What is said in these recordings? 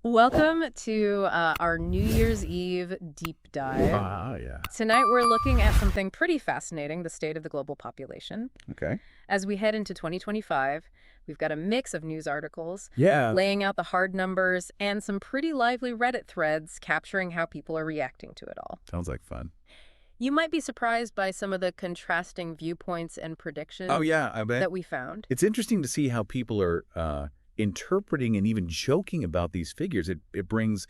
Welcome to our New Year's Eve deep dive. Yeah. Tonight we're looking at something pretty fascinating, the state of the global population. Okay. As we head into 2025, we've got a mix of news articles Yeah. laying out the hard numbers and some pretty lively Reddit threads capturing how people are reacting to it all. Sounds like fun. You might be surprised by some of the contrasting viewpoints and Oh, predictions yeah, I bet. that we found. It's interesting to see how people are interpreting and even joking about these figures. It brings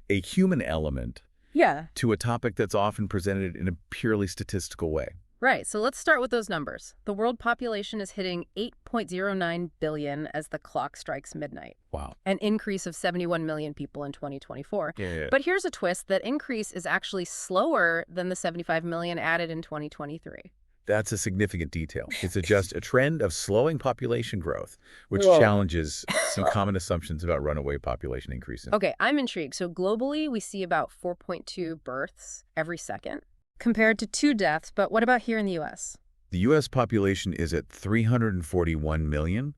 a human element Yeah. to a topic that's often presented in a purely statistical way. Right, so let's start with those numbers. The world population is hitting 8.09 billion as the clock strikes midnight, Wow. an increase of 71 million people in 2024. Yeah. But here's a twist, that increase is actually slower than the 75 million added in 2023. That's a significant detail. It's just a trend of slowing population growth, which Whoa. challenges some common assumptions about runaway population increases. Okay, I'm intrigued. So globally, we see about 4.2 births every second, compared to 2 deaths, but what about here in the U.S.? The U.S. population is at 341 million,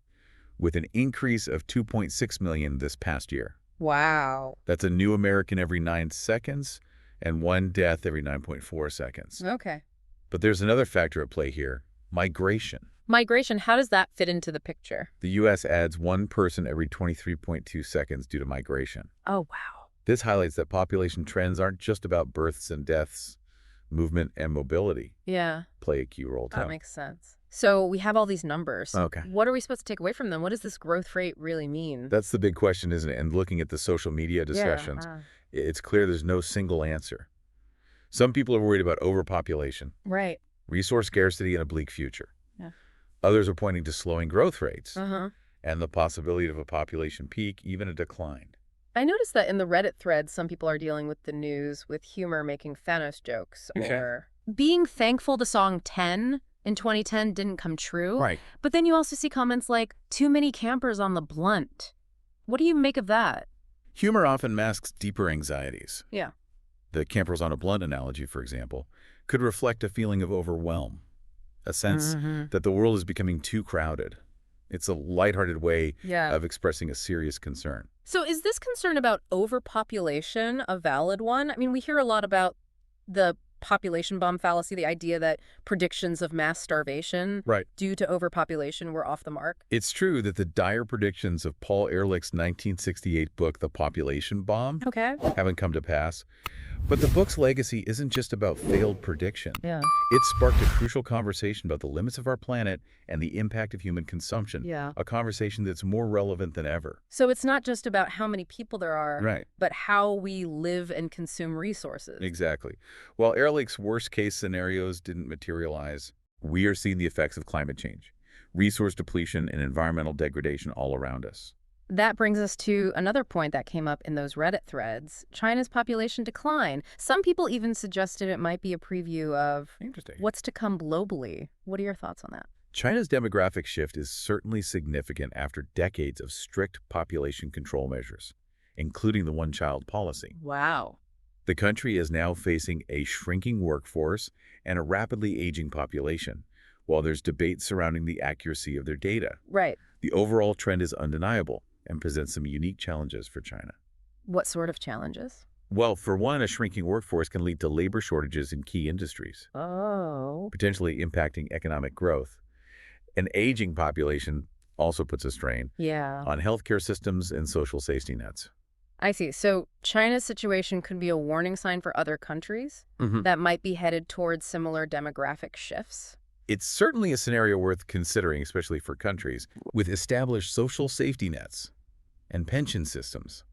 with an increase of 2.6 million this past year. Wow. That's a new American every 9 seconds and 1 death every 9.4 seconds. Okay. But there's another factor at play here, migration. Migration, how does that fit into the picture? The U.S. adds 1 person every 23.2 seconds due to migration. Oh, wow. This highlights that population trends aren't just about births and deaths. Movement and mobility Yeah. play a key role too. That makes sense. So we have all these numbers. Okay. What are we supposed to take away from them? What does this growth rate really mean? That's the big question, isn't it? And looking at the social media discussions, it's clear there's no single answer. Some people are worried about overpopulation, Right. resource scarcity, and a bleak future. Yeah. Others are pointing to slowing growth rates Uh-huh. and the possibility of a population peak, even a decline. I noticed that in the Reddit threads, some people are dealing with the news with humor, making Thanos jokes, Okay. or being thankful the song 10 in 2010 didn't come true. Right. But then you also see comments like, too many campers on the blunt. What do you make of that? Humor often masks deeper anxieties. Yeah. The campers on a blunt analogy, for example, could reflect a feeling of overwhelm, a sense that the world is becoming too crowded. It's a lighthearted way Yeah. of expressing a serious concern. So is this concern about overpopulation a valid one? I mean, we hear a lot about the population bomb fallacy, the idea that predictions of mass starvation Right. due to overpopulation were off the mark. It's true that the dire predictions of Paul Ehrlich's 1968 book, The Population Bomb, Okay. haven't come to pass. But the book's legacy isn't just about failed prediction. Yeah. It sparked a crucial conversation about the limits of our planet and the impact of human consumption. Yeah. A conversation that's more relevant than ever. So it's not just about how many people there are, Right. but how we live and consume resources. Exactly. While Ehrlich's worst-case scenarios didn't materialize, we are seeing the effects of climate change, resource depletion, and environmental degradation all around us. That brings us to another point that came up in those Reddit threads, China's population decline. Some people even suggested it might be a preview of Interesting. what's to come globally. What are your thoughts on that? China's demographic shift is certainly significant after decades of strict population control measures, including the one-child policy. Wow. The country is now facing a shrinking workforce and a rapidly aging population, while there's debate surrounding the accuracy of their data. Right. The overall trend is undeniable and presents some unique challenges for China. What sort of challenges? Well, for one, a shrinking workforce can lead to labor shortages in key industries, Oh. potentially impacting economic growth. An aging population also puts a strain Yeah. on healthcare systems and social safety nets. I see. So China's situation could be a warning sign for other countries that might be headed towards similar demographic shifts. It's certainly a scenario worth considering, especially for countries with established social safety nets and pension systems.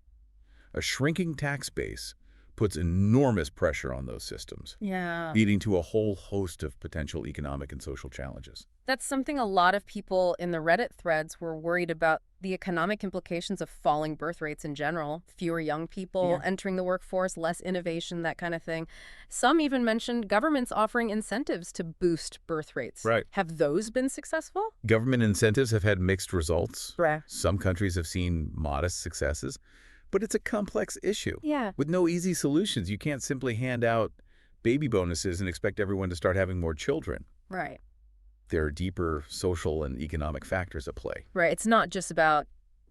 A shrinking tax base puts enormous pressure on those systems, Yeah. leading to a whole host of potential economic and social challenges. That's something a lot of people in the Reddit threads were worried about, the economic implications of falling birth rates in general, fewer young people entering the workforce, less innovation, that kind of thing. Some even mentioned governments offering incentives to boost birth rates. Right. Have those been successful? Government incentives have had mixed results. Right. Some countries have seen modest successes, but it's a complex issue. Yeah. With no easy solutions, you can't simply hand out baby bonuses and expect everyone to start having more children. Right. There are deeper social and economic factors at play. Right. It's not just about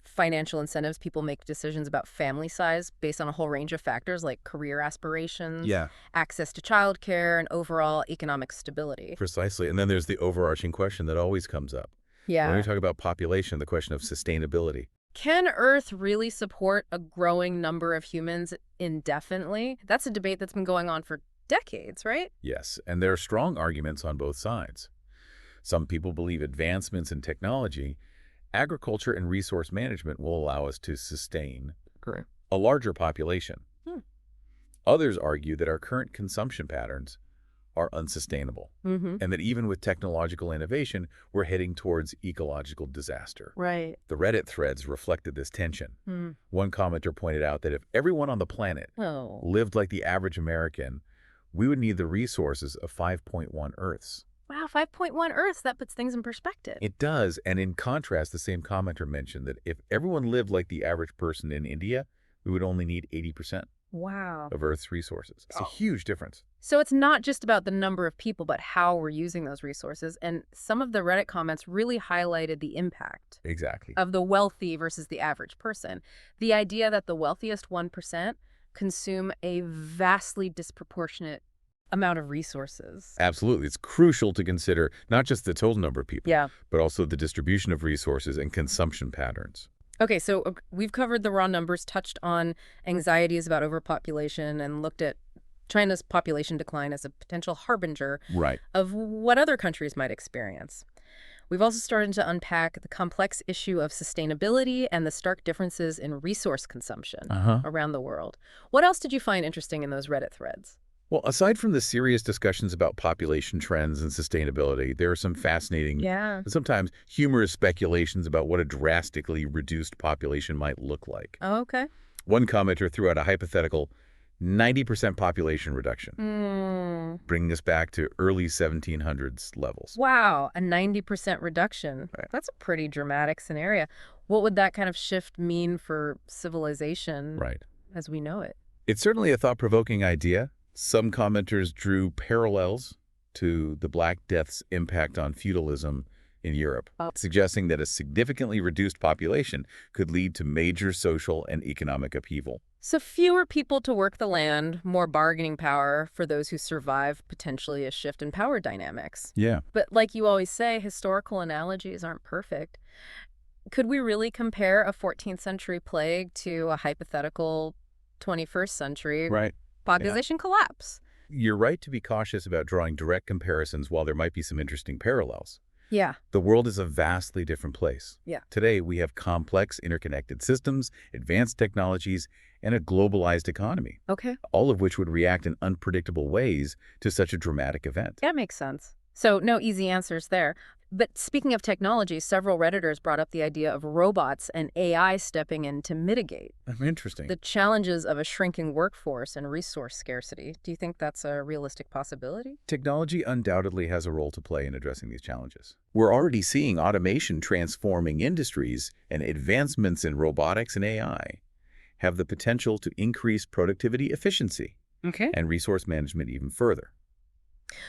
financial incentives. People make decisions about family size based on a whole range of factors like career aspirations, Yeah, access to childcare, and overall economic stability. precisely. And then there's the overarching question that always comes up. When we Yeah. talk about population, the question of sustainability. Can Earth really support a growing number of humans indefinitely? That's a debate that's been going on for decades, right? Yes, and there are strong arguments on both sides. Some people believe advancements in technology, agriculture, and resource management will allow us to sustain Correct. a larger population. Hmm. Others argue that our current consumption patterns are unsustainable, Mm-hmm. and that even with technological innovation, we're heading towards ecological disaster. Right. The Reddit threads reflected this tension. Hmm. One commenter pointed out that if everyone on the planet Oh. lived like the average American, we would need the resources of 5.1 Earths. Wow, 5.1 Earths. That puts things in perspective. It does, and in contrast, the same commenter mentioned that if everyone lived like the average person in India, we would only need 80% Wow. of Earth's resources. It's a Oh. huge difference. So it's not just about the number of people, but how we're using those resources. And some of the Reddit comments really highlighted the impact Exactly. of the wealthy versus the average person. The idea that the wealthiest 1% consume a vastly disproportionate amount of resources. Absolutely. It's crucial to consider not just the total number of people, Yeah. but also the distribution of resources and consumption patterns. Okay, so we've covered the raw numbers, touched on anxieties about overpopulation, and looked at China's population decline as a potential harbinger Right. of what other countries might experience. We've also started to unpack the complex issue of sustainability and the stark differences in resource consumption around the world. What else did you find interesting in those Reddit threads? Well, aside from the serious discussions about population trends and sustainability, there are some fascinating, Yeah. sometimes humorous speculations about what a drastically reduced population might look like. Oh, okay. One commenter threw out a hypothetical 90% population reduction, bringing us back to early 1700s levels. Wow, a 90% reduction. Right. That's a pretty dramatic scenario. What would that kind of shift mean for civilization Right. as we know it? It's certainly a thought-provoking idea. Some commenters drew parallels to the Black Death's impact on feudalism in Europe, suggesting that a significantly reduced population could lead to major social and economic upheaval. So fewer people to work the land, more bargaining power for those who survive, potentially a shift in power dynamics. Yeah. But like you always say, historical analogies aren't perfect. Could we really compare a 14th century plague to a hypothetical 21st century Right. population collapse? You're right to be cautious about drawing direct comparisons while there might be some interesting parallels. Yeah. The world is a vastly different place. Yeah. Today, we have complex, interconnected systems, advanced technologies, and a globalized economy, Okay. all of which would react in unpredictable ways to such a dramatic event. That makes sense. So no easy answers there. But speaking of technology, several Redditors brought up the idea of robots and AI stepping in to mitigate Interesting. the challenges of a shrinking workforce and resource scarcity. Do you think that's a realistic possibility? Technology undoubtedly has a role to play in addressing these challenges. We're already seeing automation transforming industries, and advancements in robotics and AI have the potential to increase productivity, efficiency, Okay. and resource management even further.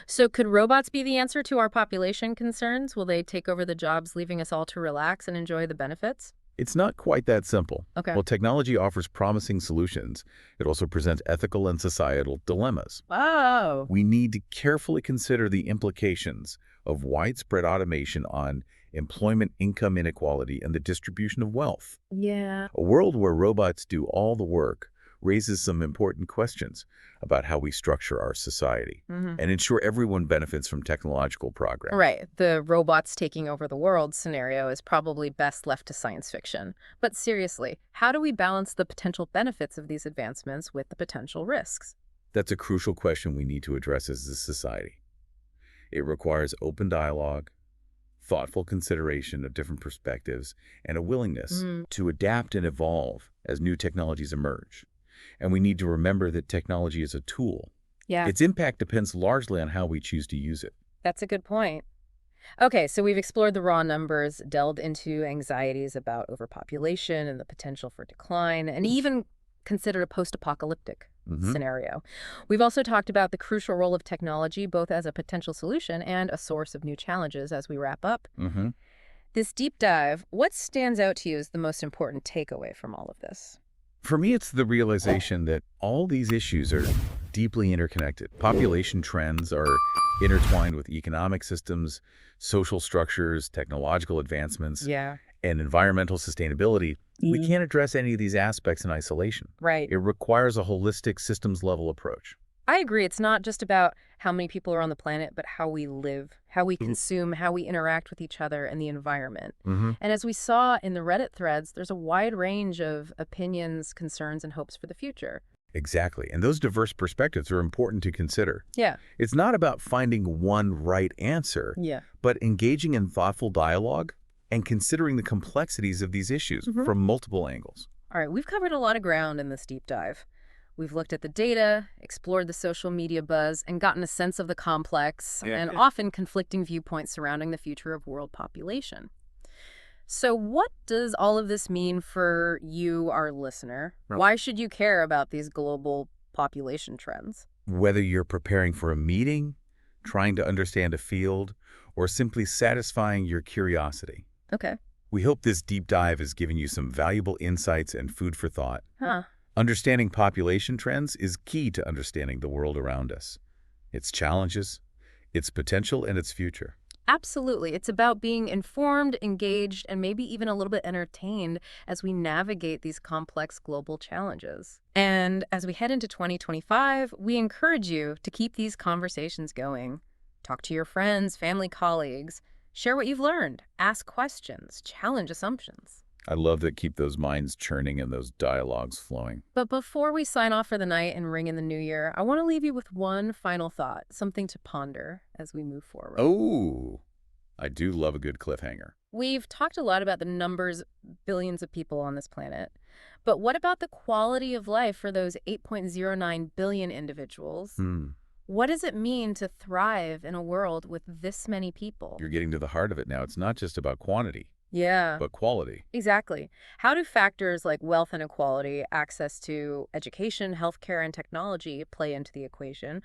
So could robots be the answer to our population concerns? Will they take over the jobs, leaving us all to relax and enjoy the benefits? It's not quite that simple. Okay. While technology offers promising solutions, it also presents ethical and societal dilemmas. Oh. We need to carefully consider the implications of widespread automation on employment, income inequality, and the distribution of wealth. Yeah. A world where robots do all the work raises some important questions about how we structure our society and ensure everyone benefits from technological progress. Right. The robots taking over the world scenario is probably best left to science fiction. But seriously, how do we balance the potential benefits of these advancements with the potential risks? That's a crucial question we need to address as a society. It requires open dialogue, thoughtful consideration of different perspectives, and a willingness to adapt and evolve as new technologies emerge. And we need to remember that technology is a tool. Yeah. Its impact depends largely on how we choose to use it. That's a good point. Okay, so we've explored the raw numbers, delved into anxieties about overpopulation and the potential for decline, and even considered a post-apocalyptic scenario. We've also talked about the crucial role of technology, both as a potential solution and a source of new challenges as we wrap up. This deep dive, what stands out to you as the most important takeaway from all of this? For me, it's the realization that all these issues are deeply interconnected. Population trends are intertwined with economic systems, social structures, technological advancements, Yeah. and environmental sustainability. We can't address any of these aspects in isolation. Right. It requires a holistic systems-level approach. I agree. It's not just about how many people are on the planet, but how we live, how we consume, how we interact with each other and the environment. Mm-hmm. And as we saw in the Reddit threads, there's a wide range of opinions, concerns, and hopes for the future. Exactly. And those diverse perspectives are important to consider. Yeah. It's not about finding one right answer, Yeah. but engaging in thoughtful dialogue and considering the complexities of these issues from multiple angles. All right, we've covered a lot of ground in this deep dive. We've looked at the data, explored the social media buzz, and gotten a sense of the complex and often conflicting viewpoints surrounding the future of world population. So what does all of this mean for you, our listener? Right. Why should you care about these global population trends? Whether you're preparing for a meeting, trying to understand a field, or simply satisfying your curiosity, Okay. we hope this deep dive has given you some valuable insights and food for thought. Huh. Understanding population trends is key to understanding the world around us, its challenges, its potential, and its future. Absolutely. It's about being informed, engaged, and maybe even a little bit entertained as we navigate these complex global challenges. And as we head into 2025, we encourage you to keep these conversations going. Talk to your friends, family, colleagues. Share what you've learned. Ask questions. Challenge assumptions. I love that keep those minds churning and those dialogues flowing. But before we sign off for the night and ring in the new year, I want to leave you with one final thought, something to ponder as we move forward. Oh, I do love a good cliffhanger. We've talked a lot about the numbers, billions of people on this planet. But what about the quality of life for those 8.09 billion individuals? What does it mean to thrive in a world with this many people? You're getting to the heart of it now. It's not just about quantity, Yeah, but quality. exactly. How do factors like wealth inequality, access to education, healthcare, and technology play into the equation?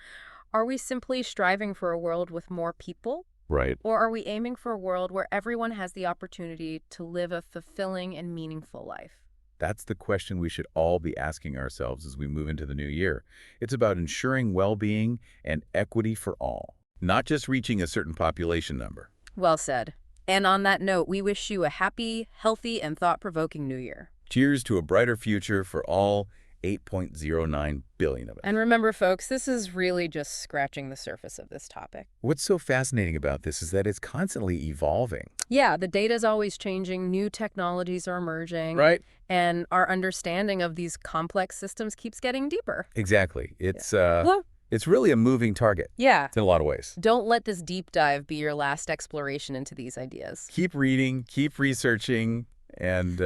Are we simply striving for a world with more people? Right. Or are we aiming for a world where everyone has the opportunity to live a fulfilling and meaningful life? That's the question we should all be asking ourselves as we move into the new year. It's about ensuring well-being and equity for all, not just reaching a certain population number. Well said. And on that note, we wish you a happy, healthy, and thought-provoking new year. Cheers to a brighter future for all 8.09 billion of us. And remember, folks, this is really just scratching the surface of this topic. What's so fascinating about this is that it's constantly evolving. Yeah, the data is always changing, new technologies are emerging, Right? and our understanding of these complex systems keeps getting deeper. Exactly. It's Well, it's really a moving target yeah. in a lot of ways. Don't let this deep dive be your last exploration into these ideas. Keep reading, keep researching, and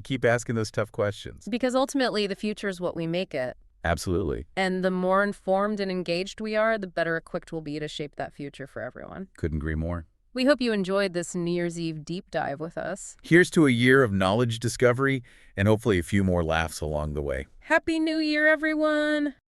keep asking those tough questions. Because ultimately, the future is what we make it. Absolutely. And the more informed and engaged we are, the better equipped we'll be to shape that future for everyone. Couldn't agree more. We hope you enjoyed this New Year's Eve deep dive with us. Here's to a year of knowledge discovery and hopefully a few more laughs along the way. Happy New Year, everyone!